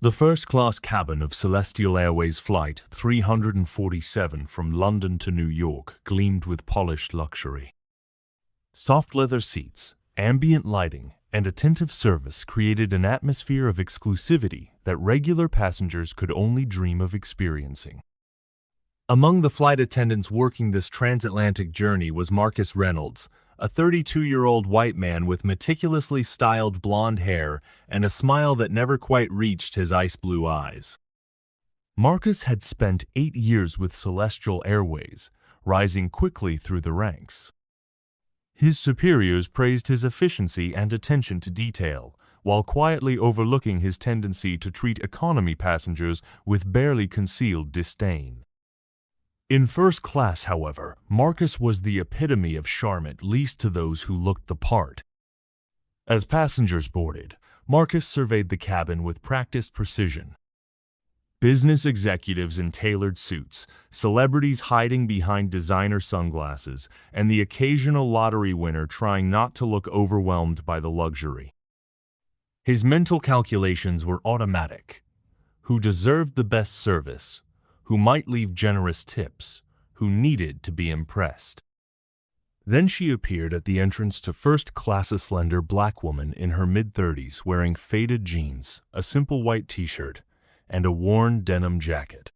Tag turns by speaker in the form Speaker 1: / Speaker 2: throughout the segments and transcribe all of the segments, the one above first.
Speaker 1: The first-class cabin of Celestial Airways Flight 347 from London to New York gleamed with polished luxury. Soft leather seats, ambient lighting, and attentive service created an atmosphere of exclusivity that regular passengers could only dream of experiencing. Among the flight attendants working this transatlantic journey was Marcus Reynolds, a 32-year-old white man with meticulously styled blonde hair and a smile that never quite reached his ice blue eyes. Marcus had spent 8 years with Celestial Airways, rising quickly through the ranks. His superiors praised his efficiency and attention to detail, while quietly overlooking his tendency to treat economy passengers with barely concealed disdain. In first class, however, Marcus was the epitome of charm, at least to those who looked the part. As passengers boarded, Marcus surveyed the cabin with practiced precision. Business executives in tailored suits, celebrities hiding behind designer sunglasses, and the occasional lottery winner trying not to look overwhelmed by the luxury. His mental calculations were automatic. Who deserved the best service? Who might leave generous tips? Who needed to be impressed? Then she appeared at the entrance to first class, a slender black woman in her mid-30s wearing faded jeans, a simple white t-shirt, and a worn denim jacket.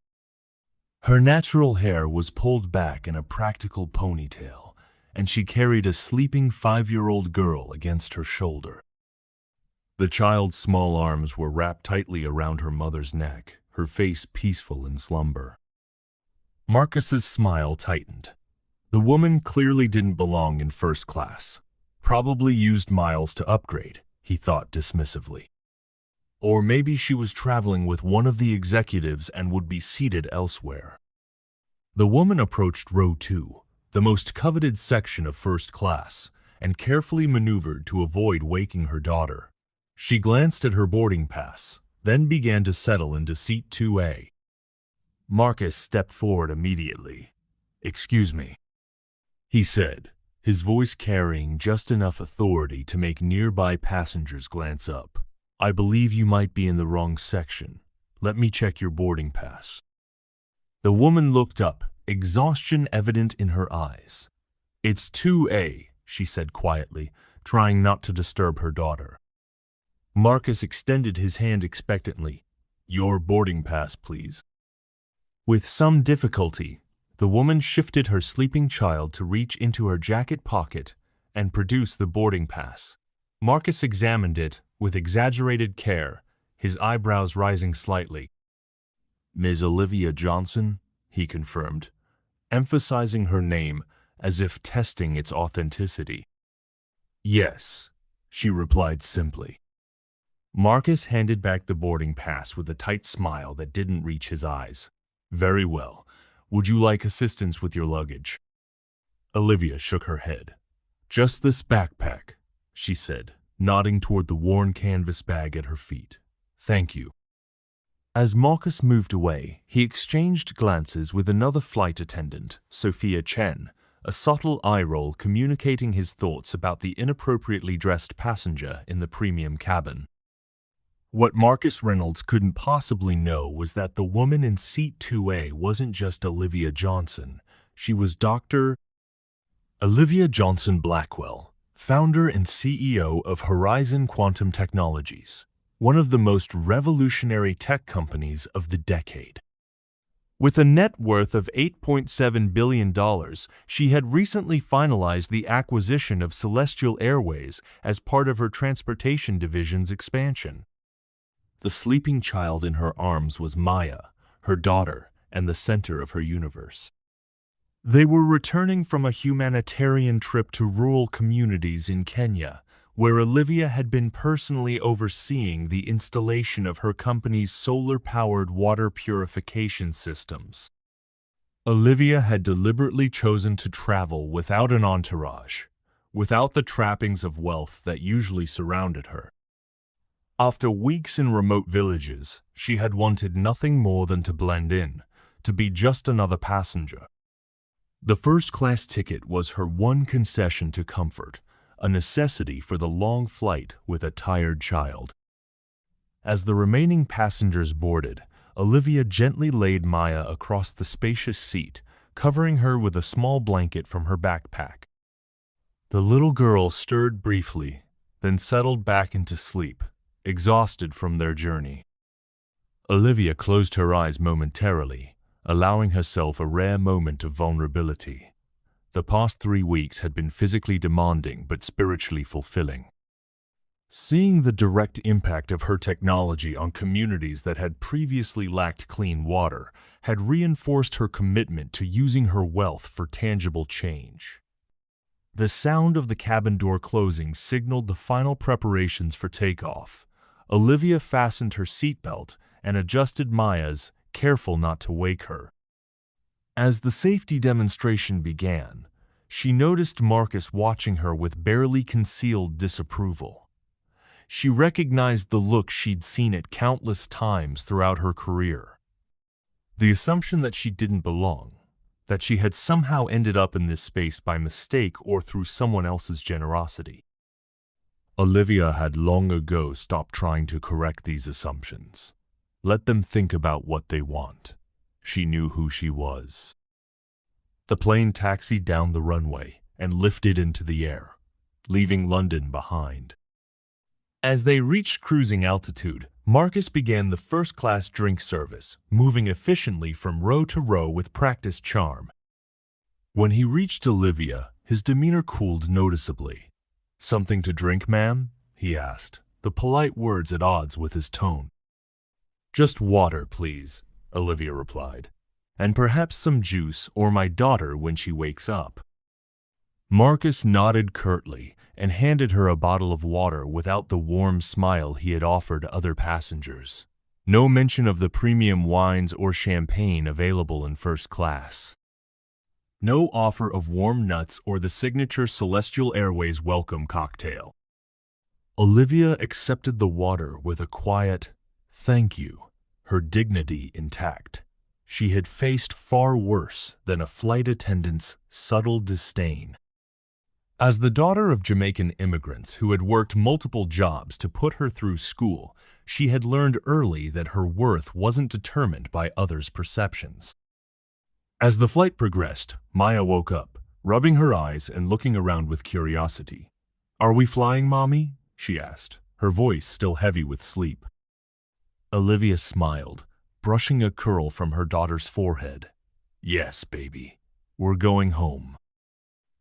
Speaker 1: Her natural hair was pulled back in a practical ponytail, and she carried a sleeping 5-year-old girl against her shoulder. The child's small arms were wrapped tightly around her mother's neck, her face peaceful in slumber. Marcus's smile tightened. The woman clearly didn't belong in first class. Probably used miles to upgrade, he thought dismissively. Or maybe she was traveling with one of the executives and would be seated elsewhere. The woman approached row 2, the most coveted section of first class, and carefully maneuvered to avoid waking her daughter. She glanced at her boarding pass, then began to settle into seat 2A. Marcus stepped forward immediately. "Excuse me," he said, his voice carrying just enough authority to make nearby passengers glance up. "I believe you might be in the wrong section. Let me check your boarding pass." The woman looked up, exhaustion evident in her eyes. "It's 2A," she said quietly, trying not to disturb her daughter. Marcus extended his hand expectantly. "Your boarding pass, please." With some difficulty, the woman shifted her sleeping child to reach into her jacket pocket and produce the boarding pass. Marcus examined it with exaggerated care, his eyebrows rising slightly. "Ms. Olivia Johnson," he confirmed, emphasizing her name as if testing its authenticity. "Yes," she replied simply. Marcus handed back the boarding pass with a tight smile that didn't reach his eyes. "Very well. Would you like assistance with your luggage?" Olivia shook her head. "Just this backpack," she said, nodding toward the worn canvas bag at her feet. "Thank you." As Marcus moved away, he exchanged glances with another flight attendant, Sophia Chen, a subtle eye roll communicating his thoughts about the inappropriately dressed passenger in the premium cabin. What Marcus Reynolds couldn't possibly know was that the woman in seat 2A wasn't just Olivia Johnson. She was Dr. Olivia Johnson Blackwell, founder and CEO of Horizon Quantum Technologies, one of the most revolutionary tech companies of the decade. With a net worth of $8.7 billion, she had recently finalized the acquisition of Celestial Airways as part of her transportation division's expansion. The sleeping child in her arms was Maya, her daughter, and the center of her universe. They were returning from a humanitarian trip to rural communities in Kenya, where Olivia had been personally overseeing the installation of her company's solar-powered water purification systems. Olivia had deliberately chosen to travel without an entourage, without the trappings of wealth that usually surrounded her. After weeks in remote villages, she had wanted nothing more than to blend in, to be just another passenger. The first-class ticket was her one concession to comfort, a necessity for the long flight with a tired child. As the remaining passengers boarded, Olivia gently laid Maya across the spacious seat, covering her with a small blanket from her backpack. The little girl stirred briefly, then settled back into sleep, exhausted from their journey. Olivia closed her eyes momentarily, allowing herself a rare moment of vulnerability. The past 3 weeks had been physically demanding but spiritually fulfilling. Seeing the direct impact of her technology on communities that had previously lacked clean water had reinforced her commitment to using her wealth for tangible change. The sound of the cabin door closing signaled the final preparations for takeoff. Olivia fastened her seatbelt and adjusted Maya's, careful not to wake her. As the safety demonstration began, she noticed Marcus watching her with barely concealed disapproval. She recognized the look she'd seen it countless times throughout her career. The assumption that she didn't belong, that she had somehow ended up in this space by mistake or through someone else's generosity. Olivia had long ago stopped trying to correct these assumptions. Let them think about what they want. She knew who she was. The plane taxied down the runway and lifted into the air, leaving London behind. As they reached cruising altitude, Marcus began the first-class drink service, moving efficiently from row to row with practiced charm. When he reached Olivia, his demeanor cooled noticeably. "Something to drink, ma'am?" he asked, the polite words at odds with his tone. "Just water, please," Olivia replied, "and perhaps some juice or my daughter when she wakes up." Marcus nodded curtly and handed her a bottle of water without the warm smile he had offered other passengers. No mention of the premium wines or champagne available in first class. No offer of warm nuts or the signature Celestial Airways welcome cocktail. Olivia accepted the water with a quiet, "Thank you," her dignity intact. She had faced far worse than a flight attendant's subtle disdain. As the daughter of Jamaican immigrants who had worked multiple jobs to put her through school, she had learned early that her worth wasn't determined by others' perceptions. As the flight progressed, Maya woke up, rubbing her eyes and looking around with curiosity. "Are we flying, Mommy?" she asked, her voice still heavy with sleep. Olivia smiled, brushing a curl from her daughter's forehead. "Yes, baby. We're going home."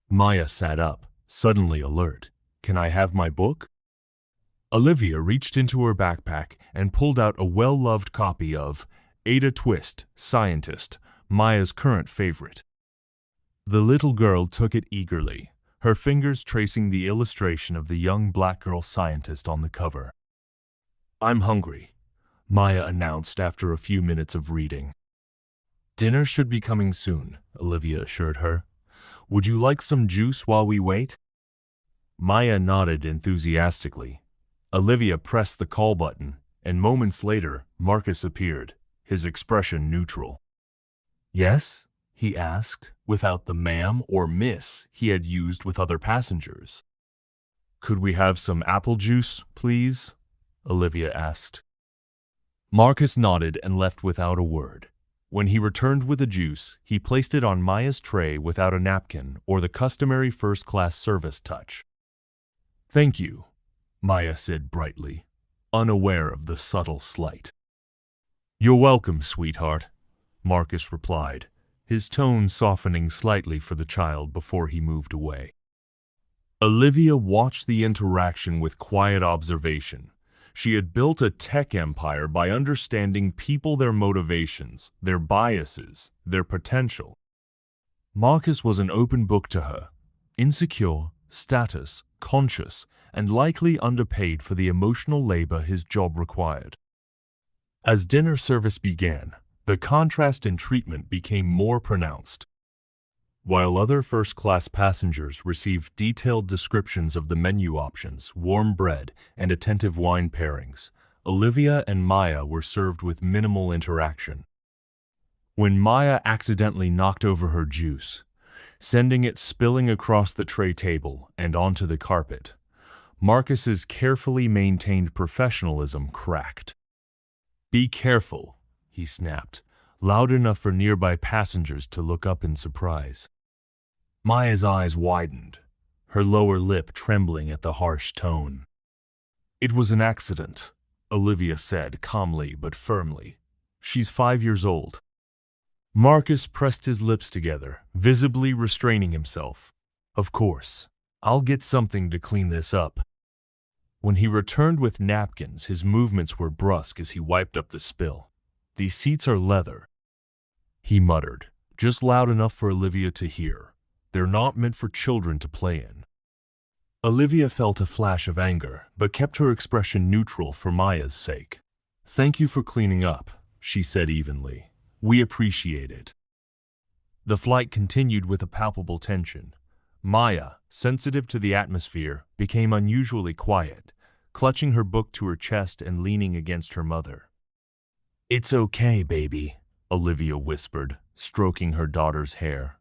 Speaker 1: Maya sat up, suddenly alert. "Can I have my book?" Olivia reached into her backpack and pulled out a well-loved copy of Ada Twist, Scientist, Maya's current favorite. The little girl took it eagerly, her fingers tracing the illustration of the young black girl scientist on the cover. "I'm hungry," Maya announced after a few minutes of reading. "Dinner should be coming soon," Olivia assured her. "Would you like some juice while we wait?" Maya nodded enthusiastically. Olivia pressed the call button, and moments later, Marcus appeared, his expression neutral. "Yes?" he asked, without the ma'am or miss he had used with other passengers. "Could we have some apple juice, please?" Olivia asked. Marcus nodded and left without a word. When he returned with the juice, he placed it on Maya's tray without a napkin or the customary first-class service touch. "Thank you," Maya said brightly, unaware of the subtle slight. "You're welcome, sweetheart," Marcus replied, his tone softening slightly for the child before he moved away. Olivia watched the interaction with quiet observation. She had built a tech empire by understanding people, their motivations, their biases, their potential. Marcus was an open book to her, insecure, status, conscious, and likely underpaid for the emotional labor his job required. As dinner service began, the contrast in treatment became more pronounced. While other first-class passengers received detailed descriptions of the menu options, warm bread, and attentive wine pairings, Olivia and Maya were served with minimal interaction. When Maya accidentally knocked over her juice, sending it spilling across the tray table and onto the carpet, Marcus's carefully maintained professionalism cracked. "Be careful," he snapped, loud enough for nearby passengers to look up in surprise. Maya's eyes widened, her lower lip trembling at the harsh tone. "It was an accident," Olivia said calmly but firmly. "She's 5 years old." Marcus pressed his lips together, visibly restraining himself. "Of course. I'll get something to clean this up." When he returned with napkins, his movements were brusque as he wiped up the spill. "These seats are leather," he muttered, just loud enough for Olivia to hear. "They're not meant for children to play in." Olivia felt a flash of anger, but kept her expression neutral for Maya's sake. "Thank you for cleaning up," she said evenly. "We appreciate it." The flight continued with a palpable tension. Maya, sensitive to the atmosphere, became unusually quiet, clutching her book to her chest and leaning against her mother. "It's okay, baby," Olivia whispered, stroking her daughter's hair.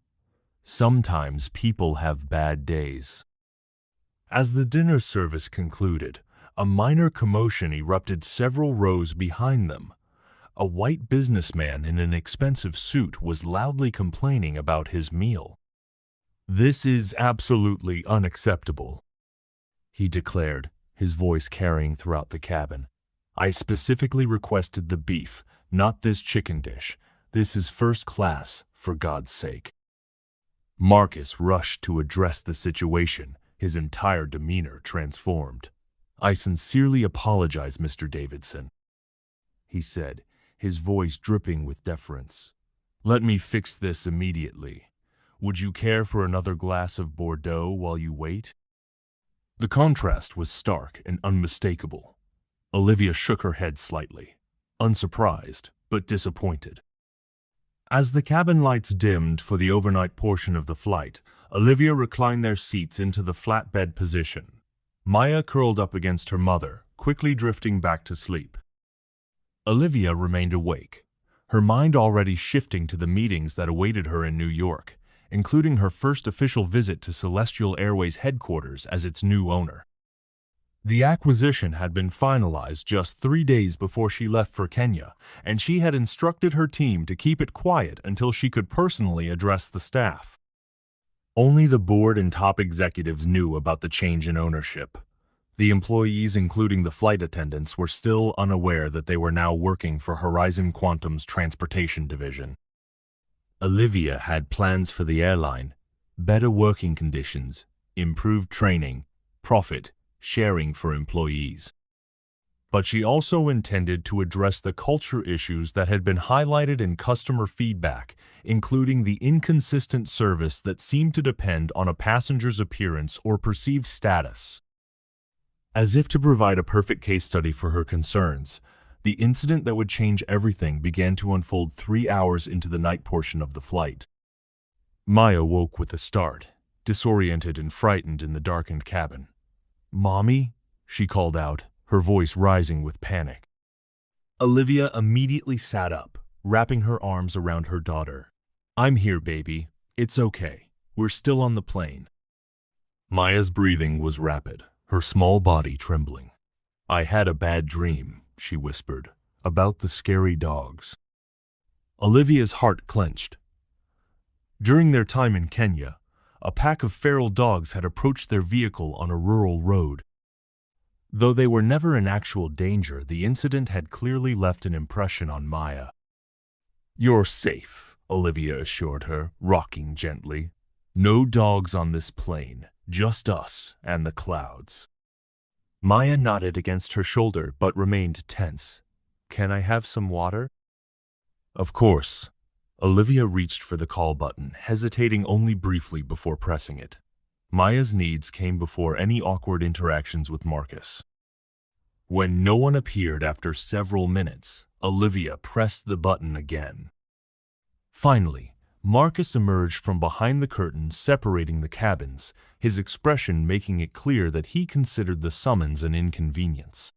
Speaker 1: "Sometimes people have bad days." As the dinner service concluded, a minor commotion erupted several rows behind them. A white businessman in an expensive suit was loudly complaining about his meal. "This is absolutely unacceptable," he declared, his voice carrying throughout the cabin. "I specifically requested the beef, not this chicken dish. This is first class, for God's sake." Marcus rushed to address the situation, his entire demeanor transformed. "I sincerely apologize, Mr. Davidson," he said, his voice dripping with deference. "Let me fix this immediately. Would you care for another glass of Bordeaux while you wait?" The contrast was stark and unmistakable. Olivia shook her head slightly, unsurprised but disappointed. As the cabin lights dimmed for the overnight portion of the flight, Olivia reclined their seats into the flatbed position. Maya curled up against her mother, quickly drifting back to sleep. Olivia remained awake, her mind already shifting to the meetings that awaited her in New York, including her first official visit to Celestial Airways headquarters as its new owner. The acquisition had been finalized just 3 days before she left for Kenya, and she had instructed her team to keep it quiet until she could personally address the staff. Only the board and top executives knew about the change in ownership. The employees, including the flight attendants, were still unaware that they were now working for Horizon Quantum's transportation division. Olivia had plans for the airline: better working conditions, improved training, profit, sharing for employees. But she also intended to address the culture issues that had been highlighted in customer feedback, including the inconsistent service that seemed to depend on a passenger's appearance or perceived status. As if to provide a perfect case study for her concerns, the incident that would change everything began to unfold 3 hours into the night portion of the flight. Maya woke with a start, disoriented and frightened in the darkened cabin. "Mommy?" she called out, her voice rising with panic. Olivia immediately sat up, wrapping her arms around her daughter. "I'm here, baby. It's okay. We're still on the plane." Maya's breathing was rapid, her small body trembling. "I had a bad dream," she whispered, "about the scary dogs." Olivia's heart clenched. During their time in Kenya, a pack of feral dogs had approached their vehicle on a rural road. Though they were never in actual danger, the incident had clearly left an impression on Maya. "You're safe," Olivia assured her, rocking gently. "No dogs on this plane, just us and the clouds." Maya nodded against her shoulder but remained tense. "Can I have some water?" "Of course." Olivia reached for the call button, hesitating only briefly before pressing it. Maya's needs came before any awkward interactions with Marcus. When no one appeared after several minutes, Olivia pressed the button again. Finally, Marcus emerged from behind the curtain separating the cabins, his expression making it clear that he considered the summons an inconvenience.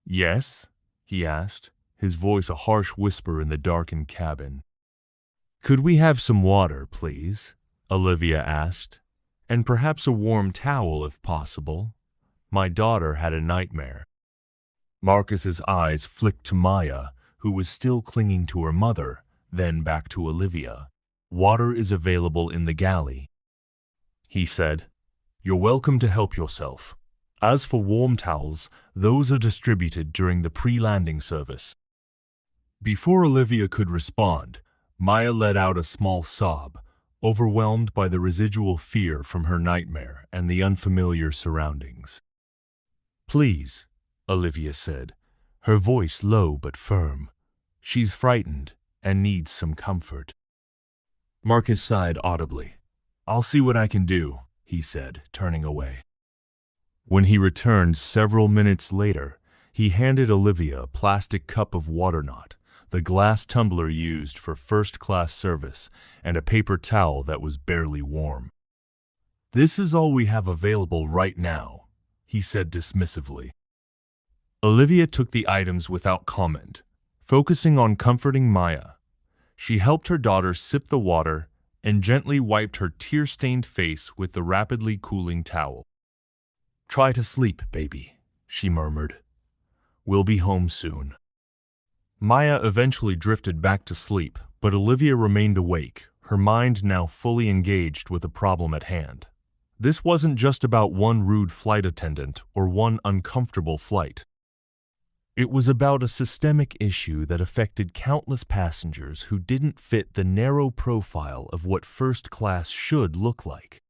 Speaker 1: "Yes?" he asked, his voice a harsh whisper in the darkened cabin. "Could we have some water, please?" Olivia asked. "And perhaps a warm towel if possible." My daughter had a nightmare. Marcus's eyes flicked to Maya, who was still clinging to her mother, then back to Olivia. Water is available in the galley, he said. You're welcome to help yourself. As for warm towels, those are distributed during the pre-landing service. Before Olivia could respond, Maya let out a small sob, overwhelmed by the residual fear from her nightmare and the unfamiliar surroundings. Please, Olivia said, her voice low but firm. She's frightened and needs some comfort. Marcus sighed audibly. I'll see what I can do, he said, turning away. When he returned several minutes later, he handed Olivia a plastic cup of water knot, the glass tumbler used for first-class service, and a paper towel that was barely warm. This is all we have available right now, he said dismissively. Olivia took the items without comment, focusing on comforting Maya. She helped her daughter sip the water and gently wiped her tear-stained face with the rapidly cooling towel. Try to sleep, baby, she murmured. We'll be home soon. Maya eventually drifted back to sleep, but Olivia remained awake, her mind now fully engaged with the problem at hand. This wasn't just about one rude flight attendant or one uncomfortable flight. It was about a systemic issue that affected countless passengers who didn't fit the narrow profile of what first class should look like.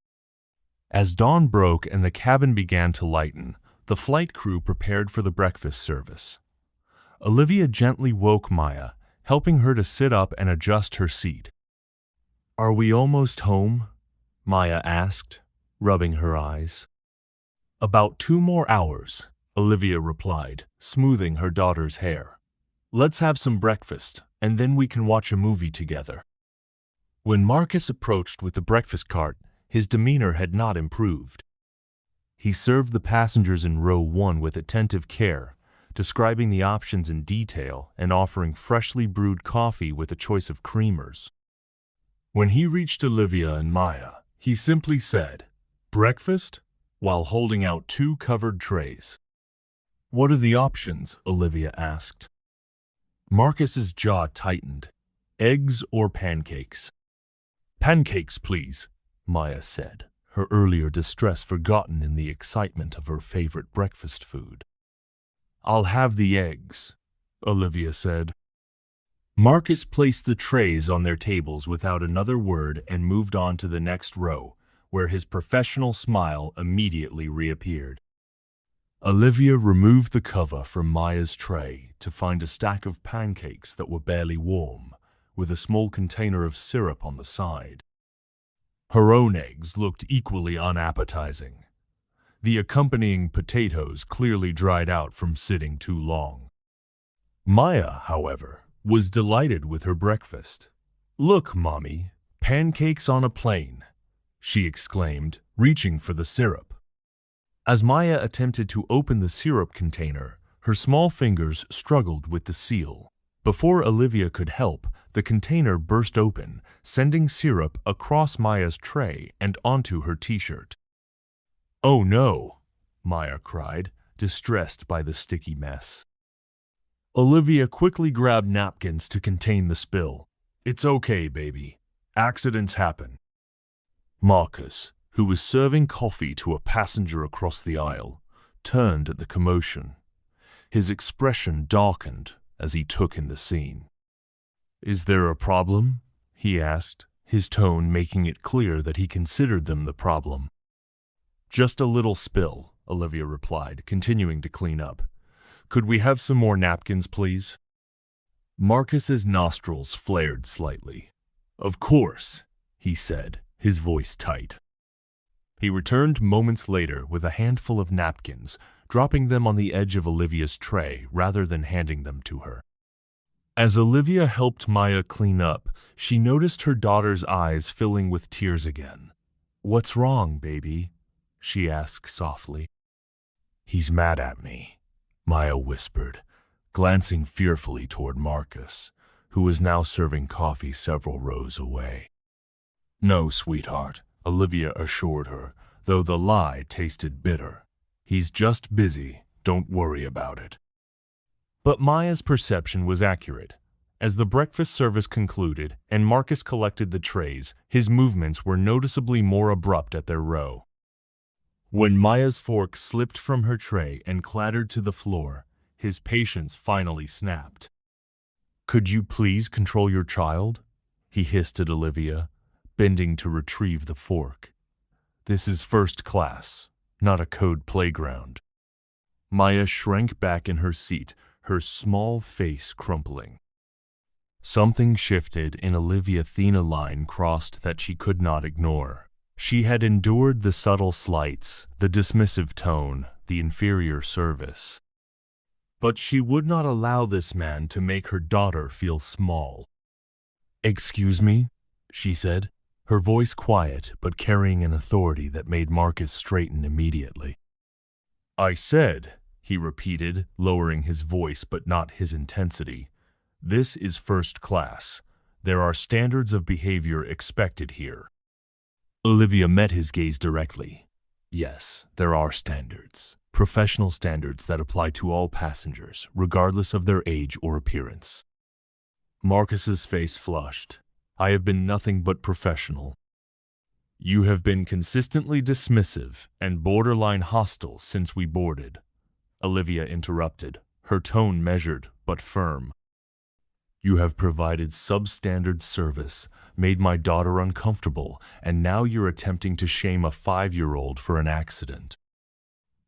Speaker 1: As dawn broke and the cabin began to lighten, the flight crew prepared for the breakfast service. Olivia gently woke Maya, helping her to sit up and adjust her seat. Are we almost home? Maya asked, rubbing her eyes. About 2 more hours, Olivia replied, smoothing her daughter's hair. Let's have some breakfast, and then we can watch a movie together. When Marcus approached with the breakfast cart, his demeanor had not improved. He served the passengers in row 1 with attentive care, describing the options in detail and offering freshly brewed coffee with a choice of creamers. When he reached Olivia and Maya, he simply said, "Breakfast?" while holding out 2 covered trays. What are the options? Olivia asked. Marcus's jaw tightened. Eggs or pancakes? Pancakes, please, Maya said, her earlier distress forgotten in the excitement of her favorite breakfast food. I'll have the eggs, Olivia said. Marcus placed the trays on their tables without another word and moved on to the next row, where his professional smile immediately reappeared. Olivia removed the cover from Maya's tray to find a stack of pancakes that were barely warm, with a small container of syrup on the side. Her own eggs looked equally unappetizing. The accompanying potatoes clearly dried out from sitting too long. Maya, however, was delighted with her breakfast. Look, Mommy, pancakes on a plane, she exclaimed, reaching for the syrup. As Maya attempted to open the syrup container, her small fingers struggled with the seal. Before Olivia could help, the container burst open, sending syrup across Maya's tray and onto her t-shirt. Oh no, Maya cried, distressed by the sticky mess. Olivia quickly grabbed napkins to contain the spill. It's okay, baby. Accidents happen. Marcus, who was serving coffee to a passenger across the aisle, turned at the commotion. His expression darkened as he took in the scene. Is there a problem? He asked, his tone making it clear that he considered them the problem. Just a little spill, Olivia replied, continuing to clean up. Could we have some more napkins, please? Marcus's nostrils flared slightly. Of course, he said, his voice tight. He returned moments later with a handful of napkins, dropping them on the edge of Olivia's tray rather than handing them to her. As Olivia helped Maya clean up, she noticed her daughter's eyes filling with tears again. What's wrong, baby? She asked softly. He's mad at me, Maya whispered, glancing fearfully toward Marcus, who was now serving coffee several rows away. No, sweetheart, Olivia assured her, though the lie tasted bitter. He's just busy. Don't worry about it. But Maya's perception was accurate. As the breakfast service concluded and Marcus collected the trays, his movements were noticeably more abrupt at their row. When Maya's fork slipped from her tray and clattered to the floor, his patience finally snapped. "Could you please control your child?" he hissed at Olivia, bending to retrieve the fork. "This is first class, not a code playground." Maya shrank back in her seat, her small face crumpling. Something shifted in Olivia. Thin line crossed that she could not ignore. She had endured the subtle slights, the dismissive tone, the inferior service. But she would not allow this man to make her daughter feel small. "Excuse me," she said, her voice quiet but carrying an authority that made Marcus straighten immediately. "I said," he repeated, lowering his voice but not his intensity, "this is first class. There are standards of behavior expected here." Olivia met his gaze directly. "Yes, there are standards. Professional standards that apply to all passengers, regardless of their age or appearance." Marcus's face flushed. "I have been nothing but professional." "You have been consistently dismissive and borderline hostile since we boarded," Olivia interrupted, her tone measured but firm. "You have provided substandard service, made my daughter uncomfortable, and now you're attempting to shame a 5-year-old for an accident."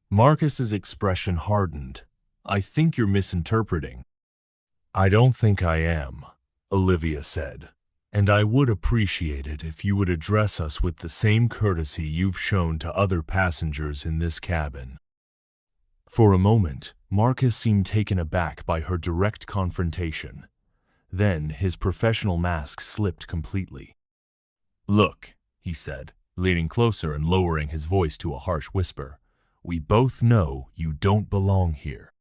Speaker 1: Marcus's expression hardened. "I think you're misinterpreting." "I don't think I am," Olivia said, "and I would appreciate it if you would address us with the same courtesy you've shown to other passengers in this cabin." For a moment, Marcus seemed taken aback by her direct confrontation. Then his professional mask slipped completely. "Look," he said, leaning closer and lowering his voice to a harsh whisper, "we both know you don't belong here.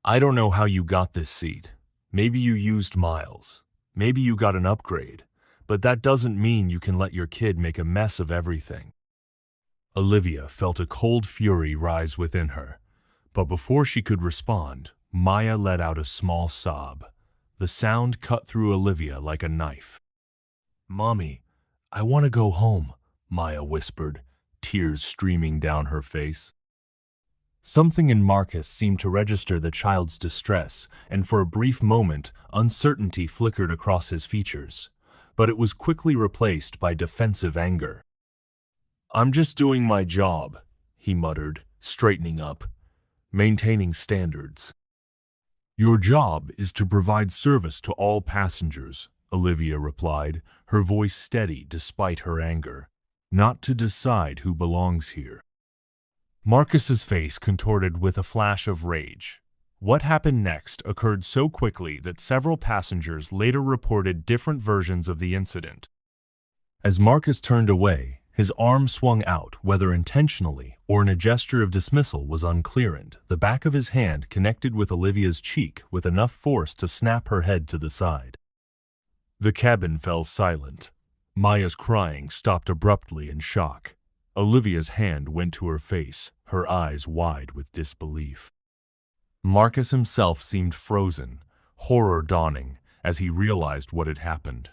Speaker 1: I don't know how you got this seat. Maybe you used miles. Maybe you got an upgrade. But that doesn't mean you can let your kid make a mess of everything." Olivia felt a cold fury rise within her. But before she could respond, Maya let out a small sob. The sound cut through Olivia like a knife. "Mommy, I want to go home," Maya whispered, tears streaming down her face. Something in Marcus seemed to register the child's distress, and for a brief moment, uncertainty flickered across his features. But it was quickly replaced by defensive anger. "I'm just doing my job," he muttered, straightening up. "Maintaining standards." "Your job is to provide service to all passengers," Olivia replied, her voice steady despite her anger. "Not to decide who belongs here." Marcus's face contorted with a flash of rage. What happened next occurred so quickly that several passengers later reported different versions of the incident. As Marcus turned away, his arm swung out, whether intentionally or in a gesture of dismissal was unclear, and the back of his hand connected with Olivia's cheek with enough force to snap her head to the side. The cabin fell silent. Maya's crying stopped abruptly in shock. Olivia's hand went to her face, her eyes wide with disbelief. Marcus himself seemed frozen, horror dawning as he realized what had happened.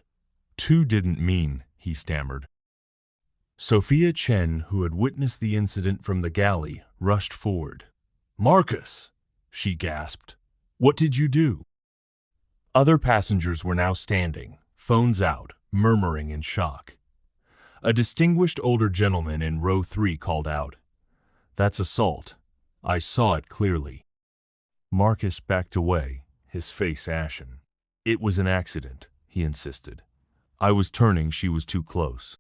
Speaker 1: "Two didn't mean," he stammered. Sophia Chen, who had witnessed the incident from the galley, rushed forward. "Marcus!" she gasped. "What did you do?" Other passengers were now standing, phones out, murmuring in shock. A distinguished older gentleman in row 3 called out, "That's assault. I saw it clearly." Marcus backed away, his face ashen. "It was an accident," he insisted. "I was turning, she was too close."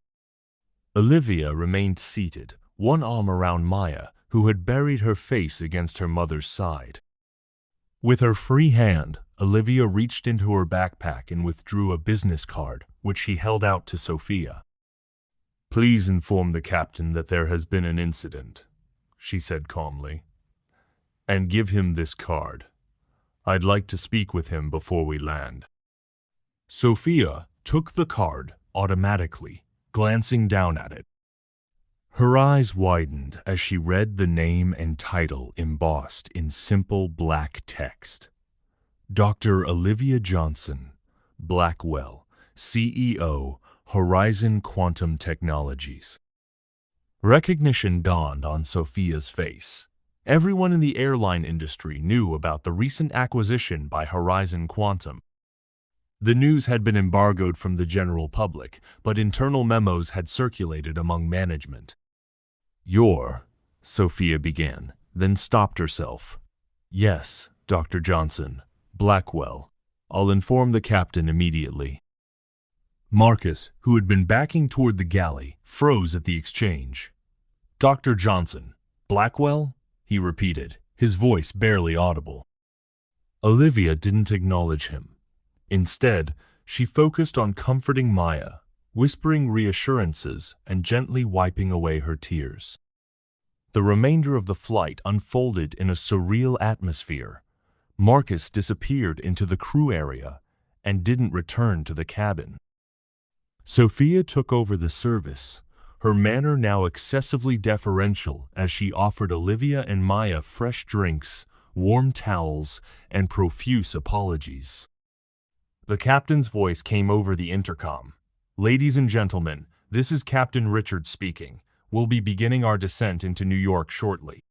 Speaker 1: Olivia remained seated, one arm around Maya, who had buried her face against her mother's side. With her free hand, Olivia reached into her backpack and withdrew a business card, which she held out to Sophia. "Please inform the captain that there has been an incident," she said calmly. "And give him this card. I'd like to speak with him before we land." Sophia took the card automatically, glancing down at it. Her eyes widened as she read the name and title embossed in simple black text. Dr. Olivia Johnson, Blackwell, CEO, Horizon Quantum Technologies. Recognition dawned on Sophia's face. Everyone in the airline industry knew about the recent acquisition by Horizon Quantum. The news had been embargoed from the general public, but internal memos had circulated among management. Sophia began, then stopped herself. Yes, Dr. Johnson, Blackwell. I'll inform the captain immediately. Marcus, who had been backing toward the galley, froze at the exchange. Dr. Johnson, Blackwell? He repeated, his voice barely audible. Olivia didn't acknowledge him. Instead, she focused on comforting Maya, whispering reassurances and gently wiping away her tears. The remainder of the flight unfolded in a surreal atmosphere. Marcus disappeared into the crew area and didn't return to the cabin. Sophia took over the service, her manner now excessively deferential as she offered Olivia and Maya fresh drinks, warm towels, and profuse apologies. The captain's voice came over the intercom. Ladies and gentlemen, this is Captain Richard speaking. We'll be beginning our descent into New York shortly.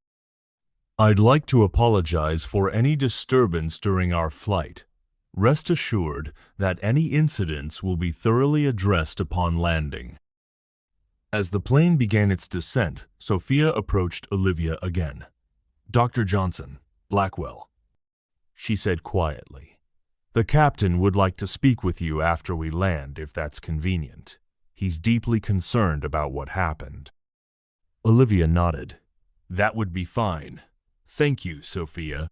Speaker 1: I'd like to apologize for any disturbance during our flight. Rest assured that any incidents will be thoroughly addressed upon landing. As the plane began its descent, Sophia approached Olivia again. Dr. Johnson, Blackwell, she said quietly. The captain would like to speak with you after we land, if that's convenient. He's deeply concerned about what happened. Olivia nodded. That would be fine. Thank you, Sophia.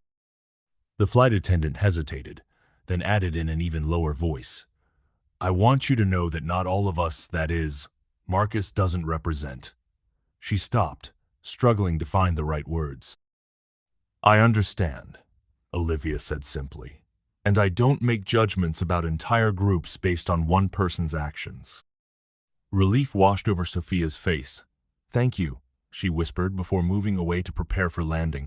Speaker 1: The flight attendant hesitated, then added in an even lower voice. I want you to know that not all of us, that is, Marcus doesn't represent. She stopped, struggling to find the right words. I understand, Olivia said simply, and I don't make judgments about entire groups based on one person's actions. Relief washed over Sophia's face. Thank you, she whispered before moving away to prepare for landing.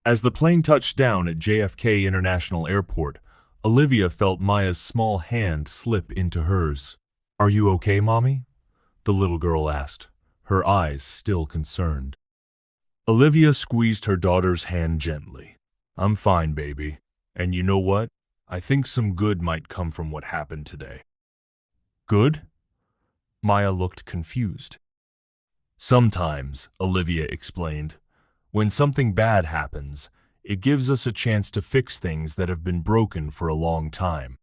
Speaker 1: As the plane touched down at JFK International Airport, Olivia felt Maya's small hand slip into hers. Are you okay, Mommy? The little girl asked, her eyes still concerned. Olivia squeezed her daughter's hand gently. I'm fine, baby. And you know what? I think some good might come from what happened today. Good? Maya looked confused. Sometimes, Olivia explained, when something bad happens, it gives us a chance to fix things that have been broken for a long time.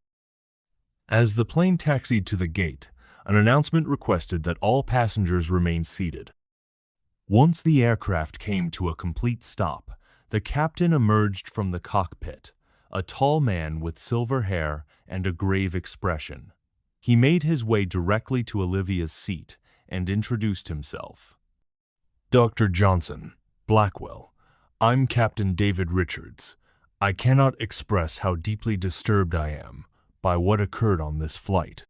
Speaker 1: As the plane taxied to the gate, an announcement requested that all passengers remain seated. Once the aircraft came to a complete stop, the captain emerged from the cockpit, a tall man with silver hair and a grave expression. He made his way directly to Olivia's seat and introduced himself. Dr. Johnson, Blackwell, I'm Captain David Richards. I cannot express how deeply disturbed I am by what occurred on this flight.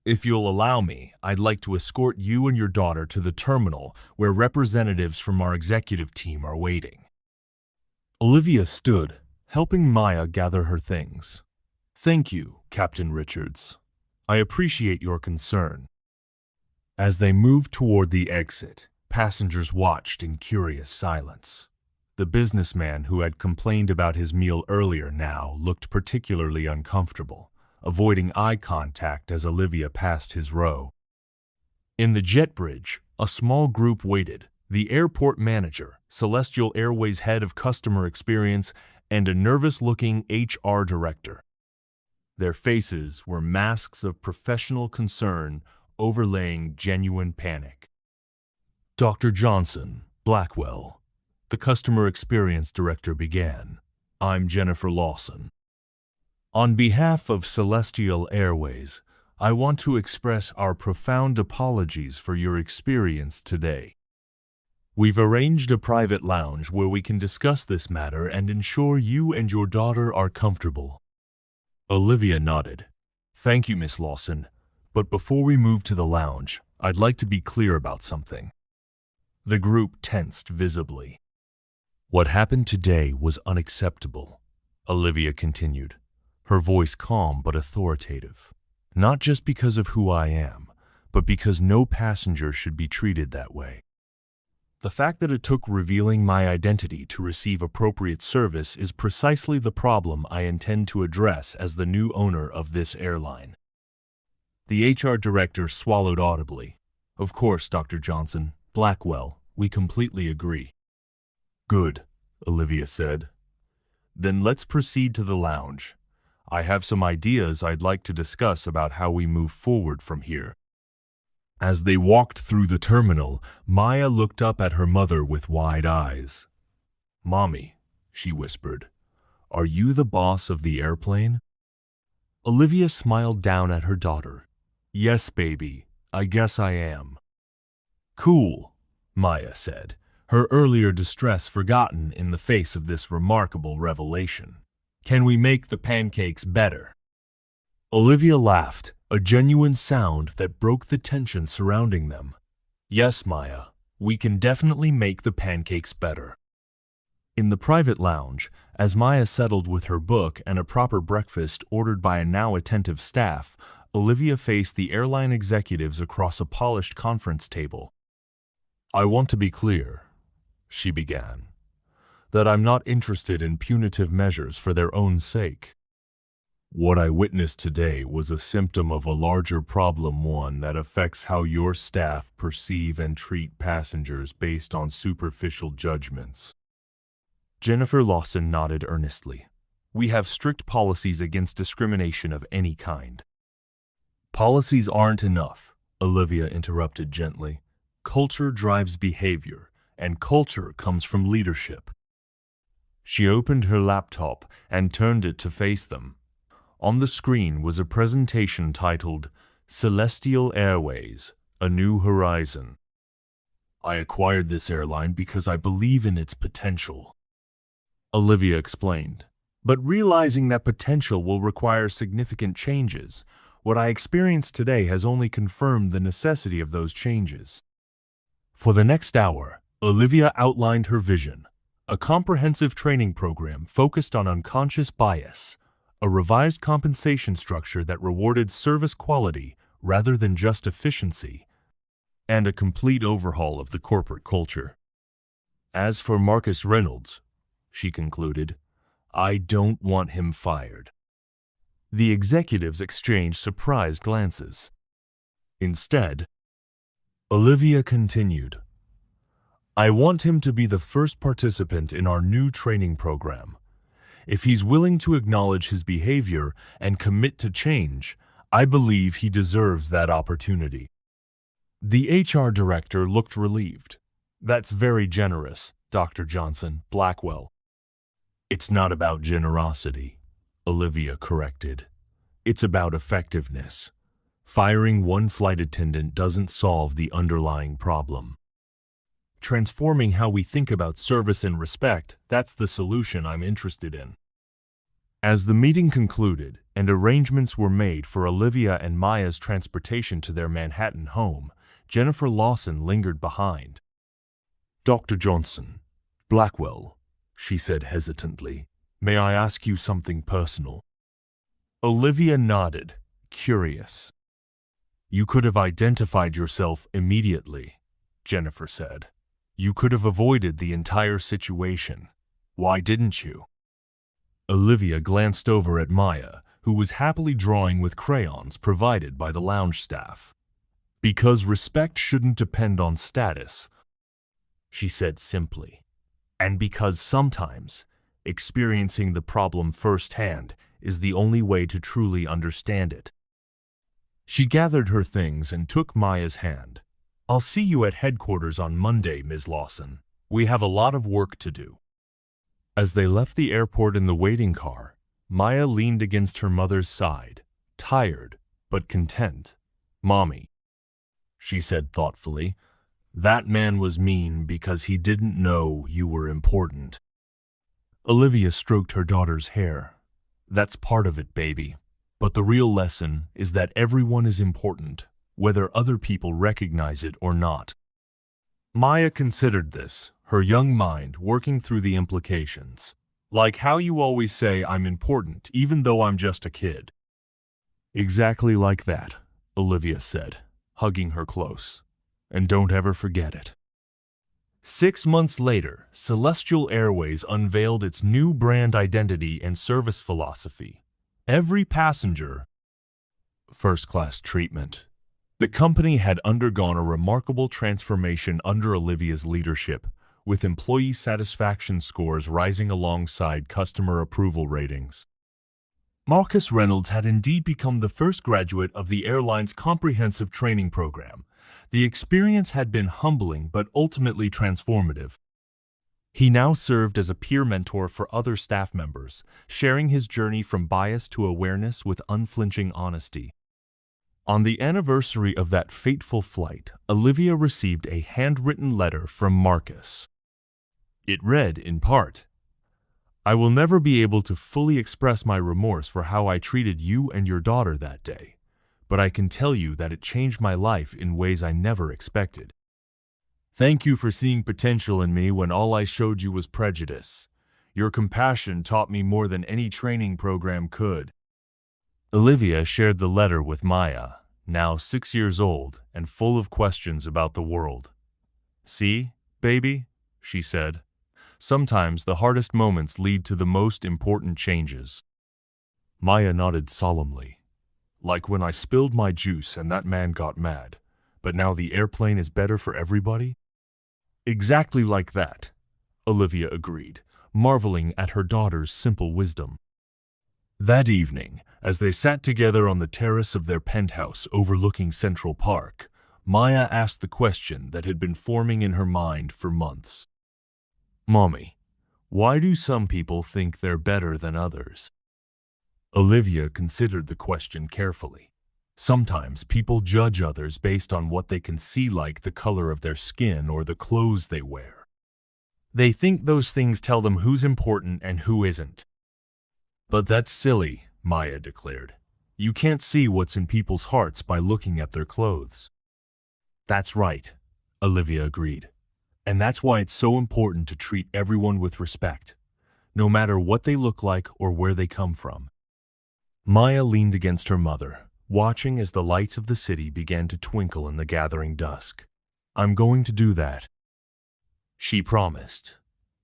Speaker 1: If you'll allow me, I'd like to escort you and your daughter to the terminal where representatives from our executive team are waiting. Olivia stood, helping Maya gather her things. Thank you, Captain Richards. I appreciate your concern. As they moved toward the exit, passengers watched in curious silence. The businessman who had complained about his meal earlier now looked particularly uncomfortable, avoiding eye contact as Olivia passed his row. In the jet bridge, a small group waited: the airport manager, Celestial Airways head of customer experience, and a nervous-looking HR director. Their faces were masks of professional concern overlaying genuine panic. Dr. Johnson, Blackwell, the customer experience director began. I'm Jennifer Lawson. On behalf of Celestial Airways, I want to express our profound apologies for your experience today. We've arranged a private lounge where we can discuss this matter and ensure you and your daughter are comfortable. Olivia nodded. Thank you, Miss Lawson. But before we move to the lounge, I'd like to be clear about something. The group tensed visibly. What happened today was unacceptable, Olivia continued, her voice calm but authoritative. Not just because of who I am, but because no passenger should be treated that way. The fact that it took revealing my identity to receive appropriate service is precisely the problem I intend to address as the new owner of this airline. The HR director swallowed audibly. Of course, Dr. Johnson, Blackwell, we completely agree. Good, Olivia said. Then let's proceed to the lounge. I have some ideas I'd like to discuss about how we move forward from here. As they walked through the terminal, Maya looked up at her mother with wide eyes. Mommy, she whispered, are you the boss of the airplane? Olivia smiled down at her daughter. Yes, baby, I guess I am. Cool, Maya said, her earlier distress forgotten in the face of this remarkable revelation. Can we make the pancakes better? Olivia laughed, a genuine sound that broke the tension surrounding them. Yes, Maya, we can definitely make the pancakes better. In the private lounge, as Maya settled with her book and a proper breakfast ordered by a now attentive staff, Olivia faced the airline executives across a polished conference table. I want to be clear, she began, that I'm not interested in punitive measures for their own sake. What I witnessed today was a symptom of a larger problem, one that affects how your staff perceive and treat passengers based on superficial judgments. Jennifer Lawson nodded earnestly. We have strict policies against discrimination of any kind. Policies aren't enough, Olivia interrupted gently. Culture drives behavior, and culture comes from leadership. She opened her laptop and turned it to face them. On the screen was a presentation titled Celestial Airways, A New Horizon. I acquired this airline because I believe in its potential, Olivia explained. But realizing that potential will require significant changes, what I experienced today has only confirmed the necessity of those changes. For the next hour, Olivia outlined her vision, a comprehensive training program focused on unconscious bias, a revised compensation structure that rewarded service quality rather than just efficiency, and a complete overhaul of the corporate culture. As for Marcus Reynolds, she concluded, I don't want him fired. The executives exchanged surprised glances. Instead, Olivia continued, I want him to be the first participant in our new training program. If he's willing to acknowledge his behavior and commit to change, I believe he deserves that opportunity. The HR director looked relieved. That's very generous, Dr. Johnson, Blackwell. It's not about generosity, Olivia corrected. It's about effectiveness. Firing one flight attendant doesn't solve the underlying problem. Transforming how we think about service and respect, that's the solution I'm interested in. As the meeting concluded and arrangements were made for Olivia and Maya's transportation to their Manhattan home, Jennifer Lawson lingered behind. Dr. Johnson, Blackwell, she said hesitantly, may I ask you something personal? Olivia nodded, curious. You could have identified yourself immediately, Jennifer said. You could have avoided the entire situation. Why didn't you? Olivia glanced over at Maya, who was happily drawing with crayons provided by the lounge staff. Because respect shouldn't depend on status, she said simply. And because sometimes experiencing the problem firsthand is the only way to truly understand it. She gathered her things and took Maya's hand. I'll see you at headquarters on Monday, Ms. Lawson. We have a lot of work to do. As they left the airport in the waiting car, Maya leaned against her mother's side, tired but content. Mommy, she said thoughtfully, that man was mean because he didn't know you were important. Olivia stroked her daughter's hair. That's part of it, baby. But the real lesson is that everyone is important, whether other people recognize it or not. Maya considered this, her young mind working through the implications. Like how you always say I'm important even though I'm just a kid. Exactly like that, Olivia said, hugging her close. And don't ever forget it. 6 months later, Celestial Airways unveiled its new brand identity and service philosophy. Every passenger, first-class treatment. The company had undergone a remarkable transformation under Olivia's leadership, with employee satisfaction scores rising alongside customer approval ratings. Marcus Reynolds had indeed become the first graduate of the airline's comprehensive training program. The experience had been humbling but ultimately transformative. He now served as a peer mentor for other staff members, sharing his journey from bias to awareness with unflinching honesty. On the anniversary of that fateful flight, Olivia received a handwritten letter from Marcus. It read, in part, "I will never be able to fully express my remorse for how I treated you and your daughter that day, but I can tell you that it changed my life in ways I never expected. Thank you for seeing potential in me when all I showed you was prejudice. Your compassion taught me more than any training program could." Olivia shared the letter with Maya, now 6 years old and full of questions about the world. "See, baby," she said, "sometimes the hardest moments lead to the most important changes." Maya nodded solemnly. "Like when I spilled my juice and that man got mad, but now the airplane is better for everybody?" "Exactly like that," Olivia agreed, marveling at her daughter's simple wisdom. That evening, as they sat together on the terrace of their penthouse overlooking Central Park, Maya asked the question that had been forming in her mind for months. "Mommy, why do some people think they're better than others?" Olivia considered the question carefully. Sometimes people judge others based on what they can see, like the color of their skin or the clothes they wear. They think those things tell them who's important and who isn't. "But that's silly," Maya declared. "You can't see what's in people's hearts by looking at their clothes." "That's right," Olivia agreed. "And that's why it's so important to treat everyone with respect, no matter what they look like or where they come from." Maya leaned against her mother, watching as the lights of the city began to twinkle in the gathering dusk. "I'm going to do that," she promised,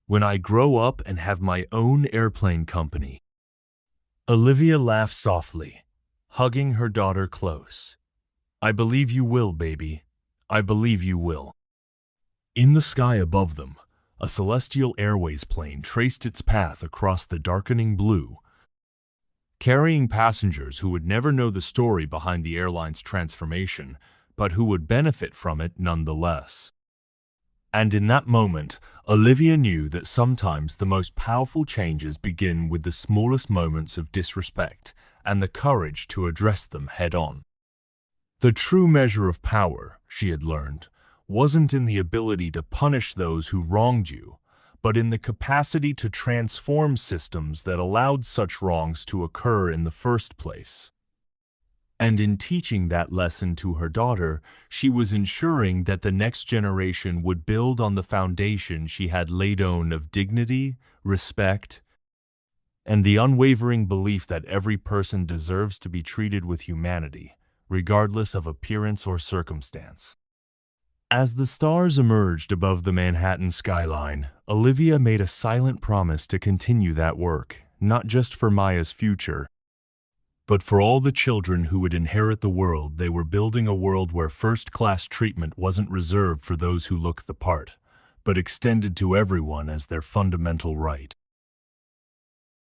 Speaker 1: "when I grow up and have my own airplane company." Olivia laughed softly, hugging her daughter close. "I believe you will, baby. I believe you will." In the sky above them, a Celestial Airways plane traced its path across the darkening blue, carrying passengers who would never know the story behind the airline's transformation, but who would benefit from it nonetheless. And in that moment, Olivia knew that sometimes the most powerful changes begin with the smallest moments of disrespect and the courage to address them head-on. The true measure of power, she had learned, wasn't in the ability to punish those who wronged you, but in the capacity to transform systems that allowed such wrongs to occur in the first place. And in teaching that lesson to her daughter, she was ensuring that the next generation would build on the foundation she had laid down of dignity, respect, and the unwavering belief that every person deserves to be treated with humanity, regardless of appearance or circumstance. As the stars emerged above the Manhattan skyline, Olivia made a silent promise to continue that work, not just for Maya's future, but for all the children who would inherit the world. They were building a world where first-class treatment wasn't reserved for those who looked the part, but extended to everyone as their fundamental right.